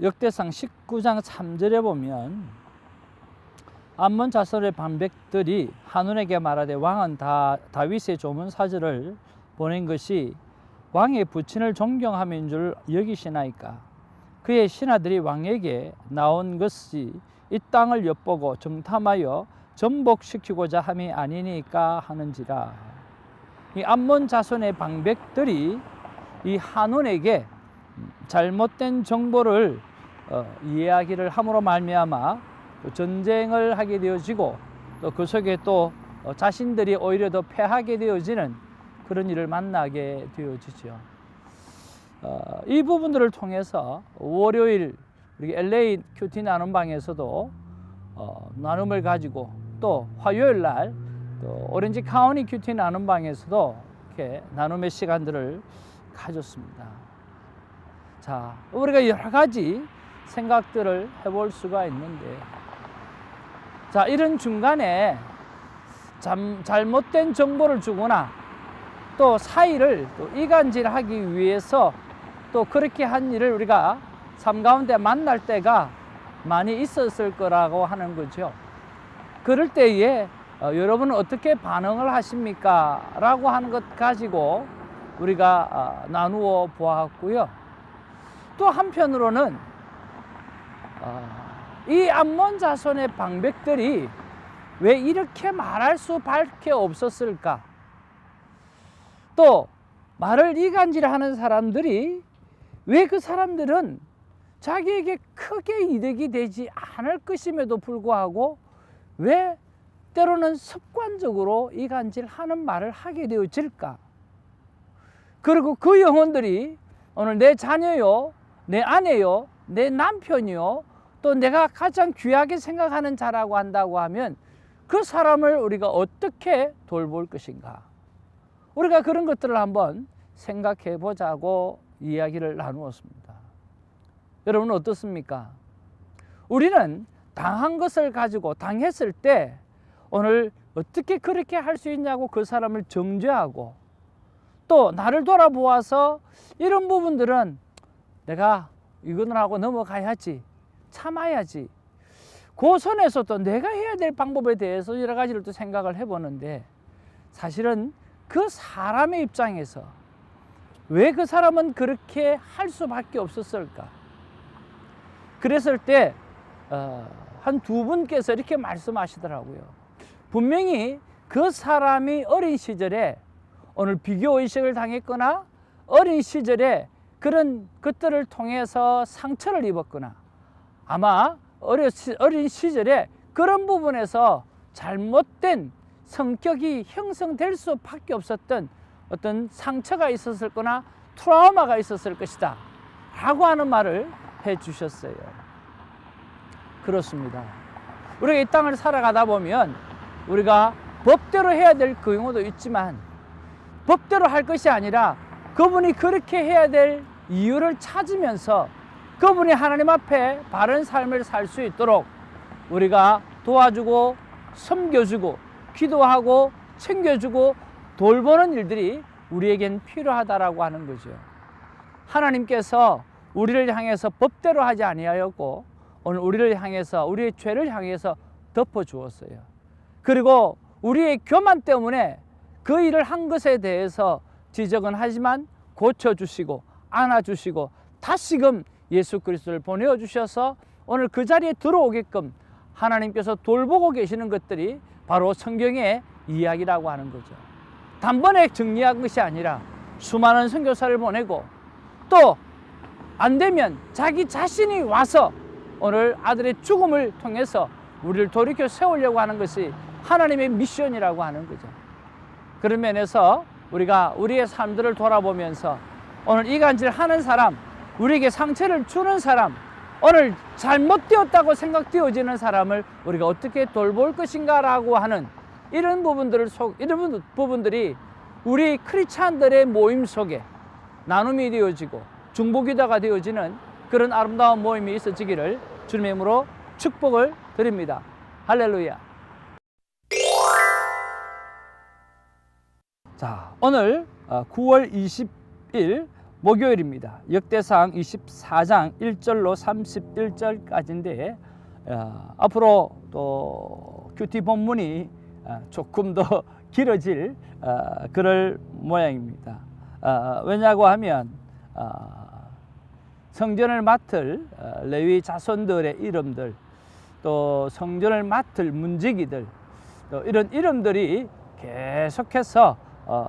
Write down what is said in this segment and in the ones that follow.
역대상 19장 3절에 보면 암몬 자손의 방백들이 한눈에게 말하되 왕은 다윗의 조문 사절을 보낸 것이 왕의 부친을 존경함인 줄 여기시나이까. 그의 신하들이 왕에게 나온 것이 이 땅을 엿보고 정탐하여 전복시키고자 함이 아니니까 하는지라. 이 암몬 자손의 방백들이 이 한온에게 잘못된 정보를 이야기를 함으로 말미암아 전쟁을 하게 되어지고 또 그 속에 또 자신들이 오히려 더 패하게 되어지는 그런 일을 만나게 되어지죠. 이 부분들을 통해서 월요일 우리 LA 큐티 나눔방에서도 나눔을 가지고 또 화요일 날 또 오렌지 카운티 큐티 나눔방에서도 이렇게 나눔의 시간들을 가졌습니다. 자, 우리가 여러 가지 생각들을 해볼 수가 있는데, 자, 이런 중간에 잘못된 정보를 주거나 또 사이를 또 이간질하기 위해서 또 그렇게 한 일을 우리가 삶 가운데 만날 때가 많이 있었을 거라고 하는 거죠. 그럴 때에 여러분은 어떻게 반응을 하십니까? 라고 하는 것 가지고 우리가 나누어 보았고요. 또 한편으로는 이 암몬 자손의 방백들이 왜 이렇게 말할 수밖에 없었을까? 또 말을 이간질하는 사람들이 왜 그 사람들은 자기에게 크게 이득이 되지 않을 것임에도 불구하고 왜 때로는 습관적으로 이간질하는 말을 하게 되어질까? 그리고 그 영혼들이 오늘 내 자녀요, 내 아내요, 내 남편이요, 또 내가 가장 귀하게 생각하는 자라고 한다고 하면 그 사람을 우리가 어떻게 돌볼 것인가? 우리가 그런 것들을 한번 생각해 보자고 이야기를 나누었습니다. 여러분 어떻습니까? 우리는 당한 것을 가지고 당했을 때 오늘 어떻게 그렇게 할 수 있냐고 그 사람을 정죄하고 또 나를 돌아보아서 이런 부분들은 내가 이거는 하고 넘어가야지, 참아야지. 그 선에서 또 내가 해야 될 방법에 대해서 여러 가지를 또 생각을 해보는데 사실은 그 사람의 입장에서 왜 그 사람은 그렇게 할 수밖에 없었을까? 그랬을 때 한 두 분께서 이렇게 말씀하시더라고요. 분명히 그 사람이 어린 시절에 오늘 비교의식을 당했거나 어린 시절에 그런 것들을 통해서 상처를 입었거나 아마 어린 시절에 그런 부분에서 잘못된 성격이 형성될 수밖에 없었던 어떤 상처가 있었을 거나 트라우마가 있었을 것이다 라고 하는 말을 해 주셨어요. 그렇습니다. 우리가 이 땅을 살아가다 보면 우리가 법대로 해야 될 그 경우도 있지만 법대로 할 것이 아니라 그분이 그렇게 해야 될 이유를 찾으면서 그분이 하나님 앞에 바른 삶을 살 수 있도록 우리가 도와주고 섬겨주고 기도하고 챙겨주고 돌보는 일들이 우리에겐 필요하다라고 하는 거죠. 하나님께서 우리를 향해서 법대로 하지 아니하였고 오늘 우리를 향해서 우리의 죄를 향해서 덮어주었어요. 그리고 우리의 교만 때문에 그 일을 한 것에 대해서 지적은 하지만 고쳐주시고 안아주시고 다시금 예수 그리스도를 보내주셔서 오늘 그 자리에 들어오게끔 하나님께서 돌보고 계시는 것들이 바로 성경의 이야기라고 하는 거죠. 단번에 정리한 것이 아니라 수많은 선교사를 보내고 또 안되면 자기 자신이 와서 오늘 아들의 죽음을 통해서 우리를 돌이켜 세우려고 하는 것이 하나님의 미션이라고 하는 거죠. 그런 면에서 우리가 우리의 삶들을 돌아보면서 오늘 이간질하는 사람, 우리에게 상처를 주는 사람, 오늘 잘못되었다고 생각되어지는 사람을 우리가 어떻게 돌볼 것인가라고 하는 이런 부분들이 우리 크리스찬들의 모임 속에 나눔이 되어지고 중보기도가 되어지는 그런 아름다운 모임이 있어지기를 주님의 이름으로 축복을 드립니다. 할렐루야. 자, 오늘 9월 20일 목요일입니다. 역대상 24장 1절로 31절까지인데 앞으로 또 큐티 본문이 조금 더 길어질 그럴 모양입니다. 왜냐고 하면 성전을 맡을 레위 자손들의 이름들, 또 성전을 맡을 문지기들, 또 이런 이름들이 계속해서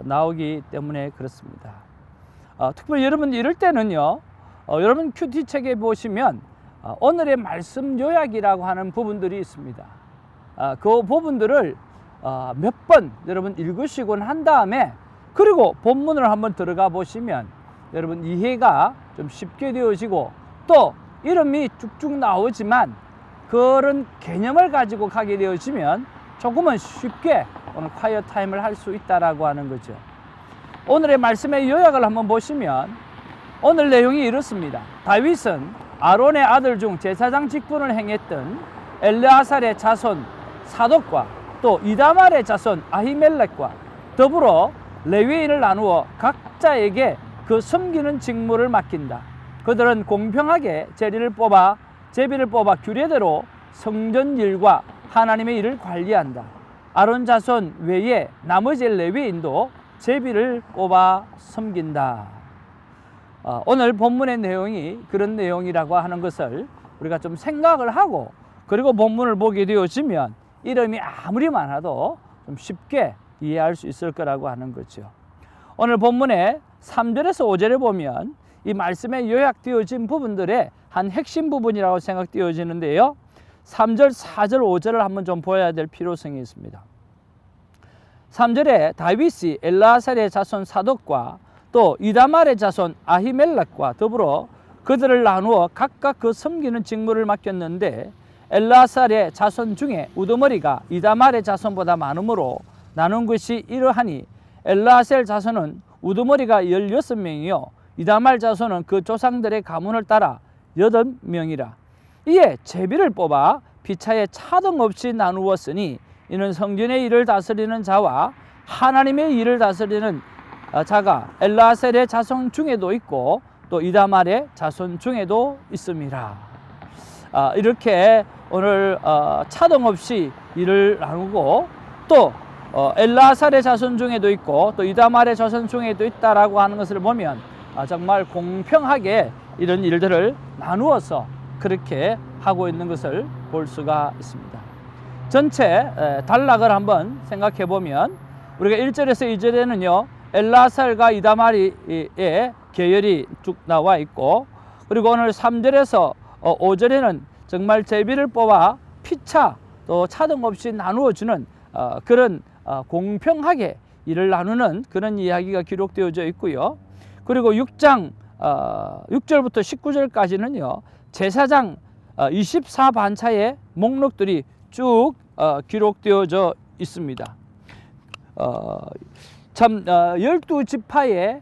나오기 때문에 그렇습니다. 특별히 여러분 이럴 때는요, 여러분 큐티 책에 보시면 오늘의 말씀 요약이라고 하는 부분들이 있습니다. 그 부분들을 몇 번 여러분 읽으시고 한 다음에 그리고 본문을 한번 들어가 보시면 여러분 이해가 좀 쉽게 되어지고, 또 이름이 쭉쭉 나오지만 그런 개념을 가지고 가게 되어지면 조금은 쉽게 오늘 콰이어 타임을 할 수 있다라고 하는 거죠. 오늘의 말씀의 요약을 한번 보시면 오늘 내용이 이렇습니다. 다윗은 아론의 아들 중 제사장 직분을 행했던 엘르아살의 자손 사독과 또 이다말의 자손 아히멜렉과 더불어 레위인을 나누어 각자에게 그 섬기는 직무를 맡긴다. 그들은 공평하게 제비를 뽑아 규례대로 성전 일과 하나님의 일을 관리한다. 아론 자손 외에 나머지 레위인도 제비를 뽑아 섬긴다. 오늘 본문의 내용이 그런 내용이라고 하는 것을 우리가 좀 생각을 하고, 그리고 본문을 보게 되어지면 이름이 아무리 많아도 좀 쉽게 이해할 수 있을 거라고 하는 거죠. 오늘 본문의 3절에서 5절에 보면 이 말씀에 요약되어진 부분들의 한 핵심 부분이라고 생각되어지는데요. 3절, 4절, 5절을 한번 좀 보아야 될 필요성이 있습니다. 3절에 다윗이 엘르아살의 자손 사독과 또 이다말의 자손 아히멜렉과 더불어 그들을 나누어 각각 그 섬기는 직무를 맡겼는데, 엘르아살의 자손 중에 우두머리가 이다말의 자손보다 많으므로 나눈 것이 이러하니, 엘르아살 자손은 우두머리가 16명이요 이다말 자손은 그 조상들의 가문을 따라 8명이라. 이에 제비를 뽑아 피차에 차등 없이 나누었으니 이는 성전의 일을 다스리는 자와 하나님의 일을 다스리는 자가 엘르아살의 자손 중에도 있고 또 이다말의 자손 중에도 있음이라. 이렇게 오늘 차등 없이 일을 나누고, 또 엘르아살의 자손 중에도 있고 또 이다말의 자손 중에도 있다라고 하는 것을 보면 정말 공평하게 이런 일들을 나누어서 그렇게 하고 있는 것을 볼 수가 있습니다. 전체 단락을 한번 생각해 보면 우리가 1절에서 2절에는요 엘르아살과 이다말의 계열이 쭉 나와 있고, 그리고 오늘 3절에서 5절에는 정말 제비를 뽑아 피차 또 차등 없이 나누어 주는 그런 공평하게 일을 나누는 그런 이야기가 기록되어져 있고요. 그리고 6장 6절부터 19절까지는요 제사장 24반차의 목록들이 쭉 기록되어져 있습니다. 참 12지파의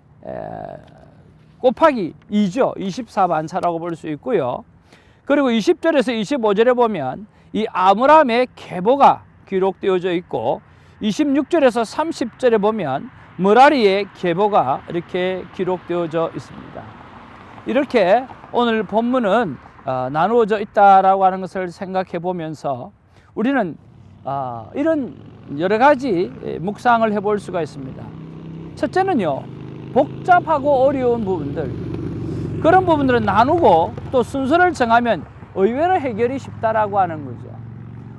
곱하기 2죠. 24반차라고 볼 수 있고요. 그리고 20절에서 25절에 보면 이 아므람의 계보가 기록되어져 있고, 26절에서 30절에 보면 므라리의 계보가 이렇게 기록되어져 있습니다. 이렇게 오늘 본문은 나누어져 있다라고 하는 것을 생각해 보면서 우리는 이런 여러 가지 묵상을 해볼 수가 있습니다. 첫째는요, 복잡하고 어려운 부분들, 그런 부분들은 나누고 또 순서를 정하면 의외로 해결이 쉽다라고 하는 거죠.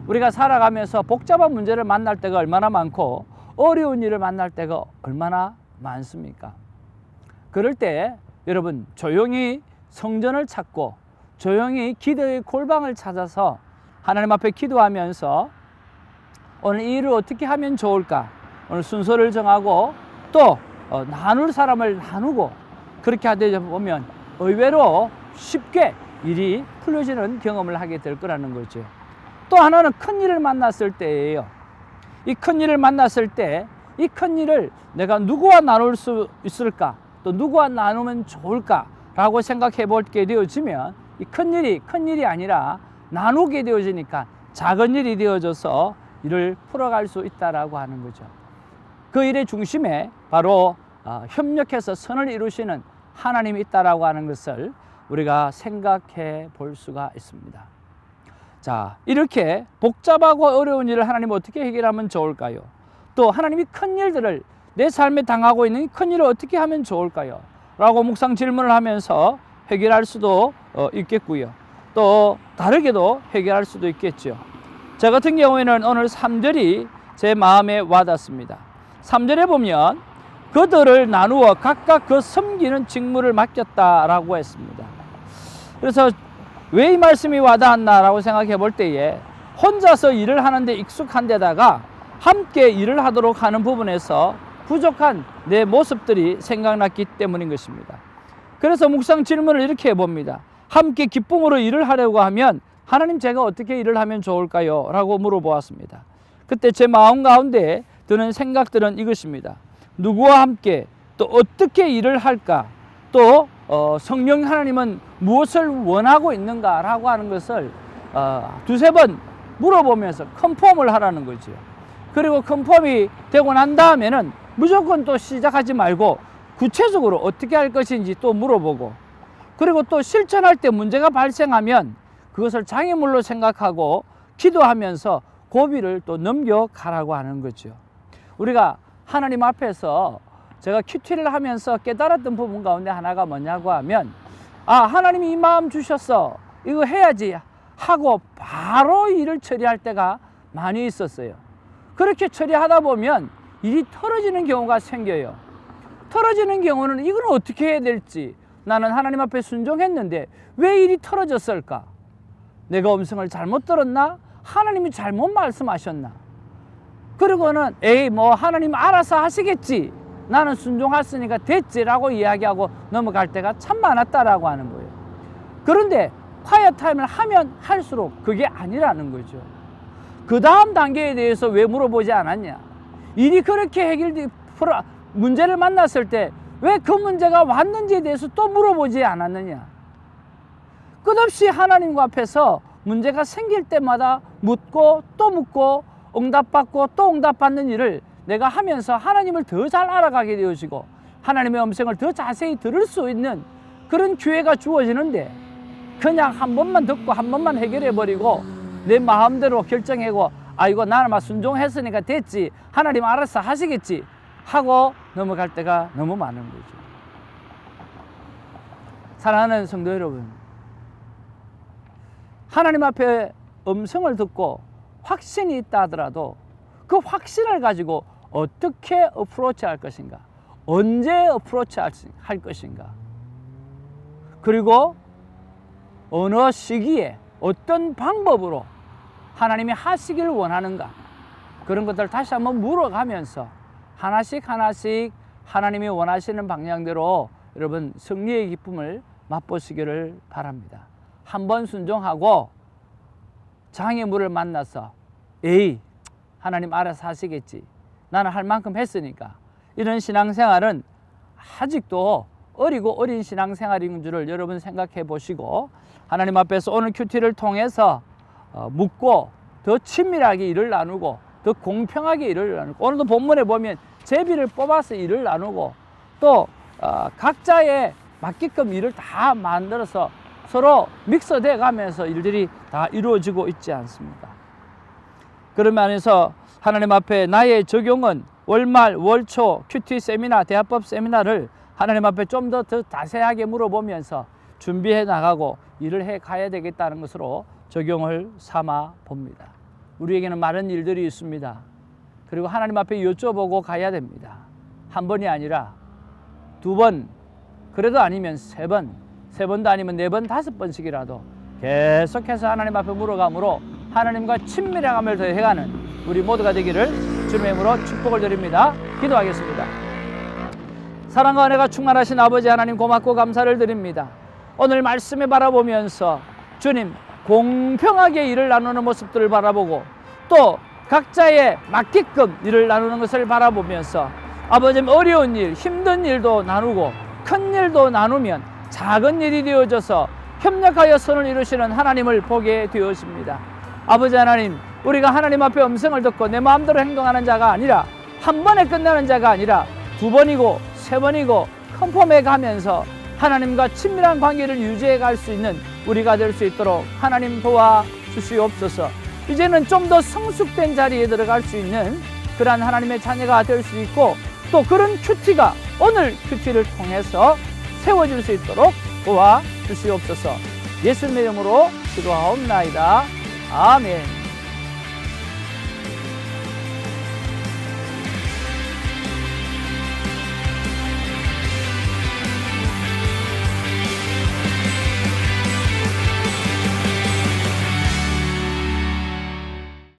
우리가 살아가면서 복잡한 문제를 만날 때가 얼마나 많고 어려운 일을 만날 때가 얼마나 많습니까? 그럴 때 여러분 조용히 성전을 찾고 조용히 기도의 골방을 찾아서 하나님 앞에 기도하면서 오늘 이 일을 어떻게 하면 좋을까, 오늘 순서를 정하고 또 나눌 사람을 나누고 그렇게 하다 보면 의외로 쉽게 일이 풀려지는 경험을 하게 될 거라는 거죠. 또 하나는 큰 일을 만났을 때예요. 이 큰 일을 만났을 때 이 큰 일을 내가 누구와 나눌 수 있을까, 또 누구와 나누면 좋을까 라고 생각해 보게 되어지면 이 큰 일이 아니라 나누게 되어지니까 작은 일이 되어져서 일을 풀어갈 수 있다라고 하는 거죠. 그 일의 중심에 바로 협력해서 선을 이루시는 하나님이 있다라고 하는 것을 우리가 생각해 볼 수가 있습니다. 자, 이렇게 복잡하고 어려운 일을 하나님 어떻게 해결하면 좋을까요? 또 하나님이 큰 일들을 내 삶에 당하고 있는 큰 일을 어떻게 하면 좋을까요? 라고 묵상 질문을 하면서 해결할 수도 있겠고요. 또 다르게도 해결할 수도 있겠죠. 저 같은 경우에는 오늘 3절이 제 마음에 와닿습니다. 3절에 보면 그들을 나누어 각각 그 섬기는 직무를 맡겼다라고 했습니다. 그래서 왜 이 말씀이 와닿았나라고 생각해 볼 때에 혼자서 일을 하는데 익숙한 데다가 함께 일을 하도록 하는 부분에서 부족한 내 모습들이 생각났기 때문인 것입니다. 그래서 묵상 질문을 이렇게 해봅니다. 함께 기쁨으로 일을 하려고 하면 하나님 제가 어떻게 일을 하면 좋을까요? 라고 물어보았습니다. 그때 제 마음 가운데 드는 생각들은 이것입니다. 누구와 함께 또 어떻게 일을 할까? 또 성령 하나님은 무엇을 원하고 있는가? 라고 하는 것을 두세 번 물어보면서 컨펌을 하라는 거죠. 그리고 컨펌이 되고 난 다음에는 무조건 또 시작하지 말고 구체적으로 어떻게 할 것인지 또 물어보고, 그리고 또 실천할 때 문제가 발생하면 그것을 장애물로 생각하고 기도하면서 고비를 또 넘겨가라고 하는 거죠. 우리가 하나님 앞에서 제가 큐티를 하면서 깨달았던 부분 가운데 하나가 뭐냐고 하면, 하나님이 이 마음 주셨어, 이거 해야지 하고 바로 일을 처리할 때가 많이 있었어요. 그렇게 처리하다 보면 일이 털어지는 경우가 생겨요. 털어지는 경우는 이건 어떻게 해야 될지, 나는 하나님 앞에 순종했는데 왜 일이 털어졌을까? 내가 음성을 잘못 들었나? 하나님이 잘못 말씀하셨나? 그리고는 하나님 알아서 하시겠지, 나는 순종했으니까 됐지라고 이야기하고 넘어갈 때가 참 많았다라고 하는 거예요. 그런데 콰이어 타임을 하면 할수록 그게 아니라는 거죠. 그 다음 단계에 대해서 왜 물어보지 않았냐? 일이 그렇게 문제를 만났을 때 왜 그 문제가 왔는지에 대해서 또 물어보지 않았느냐? 끝없이 하나님 앞에서 문제가 생길 때마다 묻고 또 묻고 응답받고 또 응답받는 일을 내가 하면서 하나님을 더 잘 알아가게 되어지고 하나님의 음성을 더 자세히 들을 수 있는 그런 기회가 주어지는데, 그냥 한 번만 듣고 한 번만 해결해버리고 내 마음대로 결정하고 이거 나는 막 순종했으니까 됐지, 하나님 알아서 하시겠지 하고 넘어갈 때가 너무 많은 거죠. 사랑하는 성도 여러분, 하나님 앞에 음성을 듣고 확신이 있다 하더라도 그 확신을 가지고 어떻게 어프로치 할 것인가, 언제 어프로치 할 것인가, 그리고 어느 시기에 어떤 방법으로 하나님이 하시길 원하는가, 그런 것들 다시 한번 물어가면서 하나씩 하나님이 원하시는 방향대로 여러분 승리의 기쁨을 맛보시기를 바랍니다. 한번 순종하고 장애물을 만나서 하나님 알아서 하시겠지, 나는 할 만큼 했으니까, 이런 신앙생활은 아직도 어리고 어린 신앙생활인 줄을 여러분 생각해 보시고, 하나님 앞에서 오늘 큐티를 통해서 묻고 더 친밀하게 일을 나누고 더 공평하게 일을 나누고, 오늘도 본문에 보면 제비를 뽑아서 일을 나누고 또 각자의 맞게끔 일을 다 만들어서 서로 믹서돼 가면서 일들이 다 이루어지고 있지 않습니까? 그런 면에서 하나님 앞에 나의 적용은 월말, 월초, 큐티 세미나, 대화법 세미나를 하나님 앞에 좀 더 자세하게 물어보면서 준비해 나가고 일을 해 가야 되겠다는 것으로 적용을 삼아 봅니다. 우리에게는 많은 일들이 있습니다. 그리고 하나님 앞에 여쭤보고 가야 됩니다. 한 번이 아니라 두 번, 그래도 아니면 세 번, 세 번도 아니면 네 번, 다섯 번씩이라도 계속해서 하나님 앞에 물어감으로 하나님과 친밀함을 더해가는 우리 모두가 되기를 주님의 이름으로 축복을 드립니다. 기도하겠습니다. 사랑과 은혜가 충만하신 아버지 하나님, 고맙고 감사를 드립니다. 오늘 말씀을 바라보면서 주님 공평하게 일을 나누는 모습들을 바라보고 또 각자의 맞게끔 일을 나누는 것을 바라보면서 아버지 어려운 일, 힘든 일도 나누고 큰 일도 나누면 작은 일이 되어져서 협력하여 선을 이루시는 하나님을 보게 되었습니다. 아버지 하나님, 우리가 하나님 앞에 음성을 듣고 내 마음대로 행동하는 자가 아니라, 한 번에 끝나는 자가 아니라 두 번이고 세 번이고 컨펌해 가면서 하나님과 친밀한 관계를 유지해 갈 수 있는 우리가 될 수 있도록 하나님 도와주시옵소서. 이제는 좀 더 성숙된 자리에 들어갈 수 있는 그러한 하나님의 자녀가 될 수 있고, 또 그런 큐티가 오늘 큐티를 통해서 세워질 수 있도록 도와주시옵소서. 예수님의 이름으로 기도하옵나이다. 아멘.